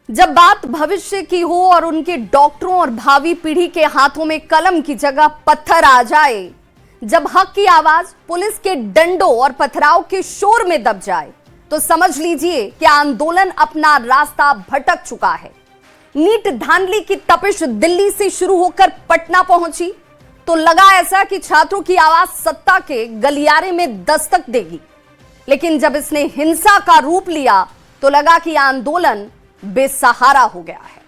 जब बात भविष्य की हो और उनके डॉक्टरों और भावी पीढ़ी के हाथों में कलम की जगह पत्थर आ जाए, जब हक की आवाज पुलिस के डंडों और पथराव के शोर में दब जाए, तो समझ लीजिए कि आंदोलन अपना रास्ता भटक चुका है। नीट धांधली की तपिश दिल्ली से शुरू होकर पटना पहुंची तो लगा ऐसा कि छात्रों की आवाज सत्ता के गलियारे में दस्तक देगी, लेकिन जब इसने हिंसा का रूप लिया तो लगा कि आंदोलन बेसहारा हो गया है।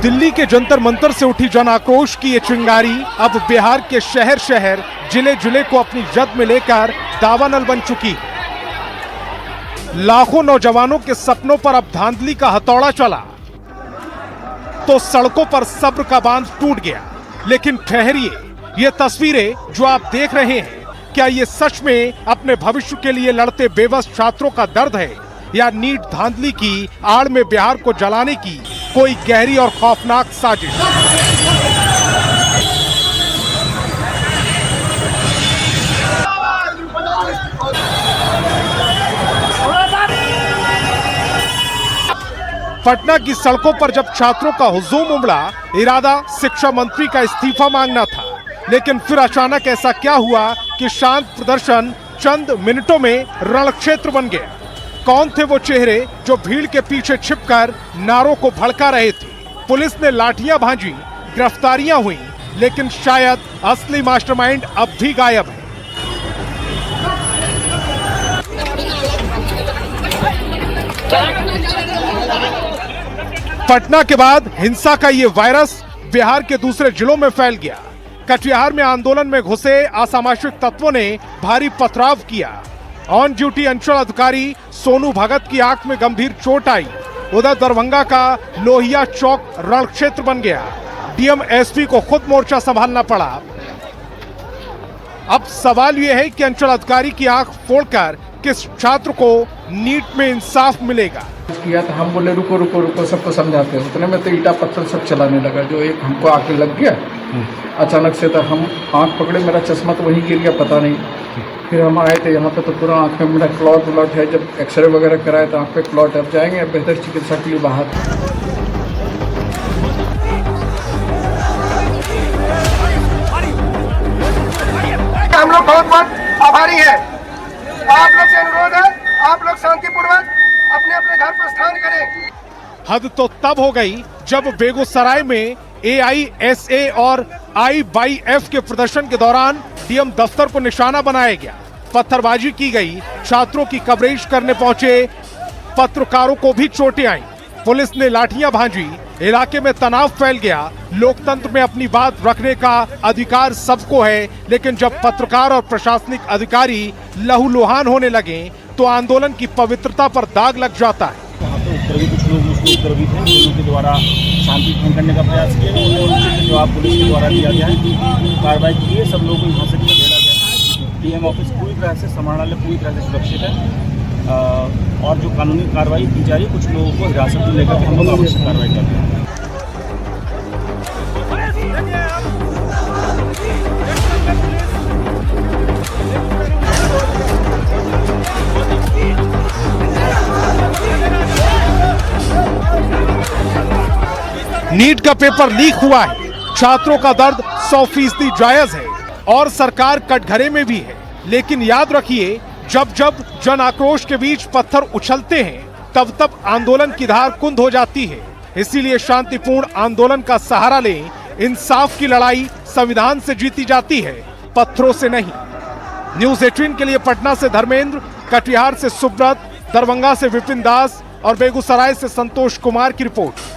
दिल्ली के जंतर मंतर से उठी जन आक्रोश की ये चिंगारी अब बिहार के शहर शहर जिले जिले को अपनी जद में लेकर दावानल बन चुकी है। लाखों नौजवानों के सपनों पर अब धांधली का हथौड़ा चला तो सड़कों पर सब्र का बांध टूट गया। लेकिन ठहरिए, ये तस्वीरें जो आप देख रहे हैं, क्या ये सच में अपने भविष्य के लिए लड़ते बेबस छात्रों का दर्द है या नीट धांधली की आड़ में बिहार को जलाने की कोई गहरी और खौफनाक साजिश? पटना की सड़कों पर जब छात्रों का हुजूम उमड़ा, इरादा शिक्षा मंत्री का इस्तीफा मांगना था, लेकिन फिर अचानक ऐसा क्या हुआ कि शांत प्रदर्शन चंद मिनटों में रणक्षेत्र बन गया। कौन थे वो चेहरे जो भीड़ के पीछे छिपकर नारों को भड़का रहे थे? पुलिस ने लाठियां भांजी, गिरफ्तारियां हुई, लेकिन शायद असली मास्टरमाइंड अब भी गायब है। पटना के बाद हिंसा का ये वायरस बिहार के दूसरे जिलों में फैल गया। कटिहार में आंदोलन में घुसे असामाजिक तत्वों ने भारी पथराव किया। ऑन ड्यूटी अंचल अधिकारी सोनू भगत की आंख में गंभीर चोट आई। उधर दरभंगा का लोहिया चौक रणक्षेत्र बन गया। डीएम एसपी को खुद मोर्चा संभालना पड़ा। अब सवाल यह है कि अंचल अधिकारी की आंख फोड़कर किस छात्र को नीट में इंसाफ मिलेगा? किया तो हम बोले रुको रुको रुको, सबको समझाते हैं। उतने में तो ईटा पत्थर सब चलाने लगा, जो एक हमको आके लग गया अचानक से। तो हम आंख पकड़े, मेरा चश्मा तो वहीं गिर गया, पता नहीं। फिर हम आए थे यहाँ पे तो पूरा आँख में मेरा क्लॉट व्लॉट है। जब एक्सरे वगैरह कराए तो आँख पे क्लॉट है। अब जाएंगे बेहतर चिकित्सा के लिए बाहर। हम लोग बहुत बहुत आभारी हैं। आप लोग से अनुरोध है, आप लोग शांतिपूर्वक अपने अपने घर प्रस्थान करें। हद तो तब हो गई जब बेगूसराय में AISA और IYF के प्रदर्शन के दौरान डीएम दफ्तर को निशाना बनाया गया, पत्थरबाजी की गई। छात्रों की कवरेज करने पहुंचे पत्रकारों को भी चोटें आईं। पुलिस ने लाठियां भांजी, इलाके में तनाव फैल गया। लोकतंत्र में अपनी बात रखने का अधिकार सबको है, लेकिन जब पत्रकार और प्रशासनिक अधिकारी लहूलुहान होने लगे तो आंदोलन की पवित्रता पर दाग लग जाता है। कुछ लोग उसको उपद्रवी थे, उनके द्वारा शांति भंग करने का प्रयास किया गया। जवाब पुलिस के द्वारा दिया गया है, कार्रवाई की है, सब लोगों को यहाँ से खदेड़ा गया है। डीएम ऑफिस पूरी तरह से, समाहरणालय पूरी तरह से सुरक्षित है और जो कानूनी कार्रवाई की जा रही है, कुछ लोगों को हिरासत में लेकर के हम लोग आवश्यक कार्रवाई कर रहे हैं। नीट का पेपर लीक हुआ है, छात्रों का दर्द 100% जायज है और सरकार कटघरे में भी है। लेकिन याद रखिए, जब जब जन आक्रोश के बीच पत्थर उछलते हैं, तब तब आंदोलन की धार कुंद हो जाती है। इसीलिए शांतिपूर्ण आंदोलन का सहारा लें। इंसाफ की लड़ाई संविधान से जीती जाती है, पत्थरों से नहीं। न्यूज़ 18 के लिए पटना से धर्मेंद्र, कटिहार से सुब्रत, दरभंगा से विपिन दास और बेगूसराय से संतोष कुमार की रिपोर्ट।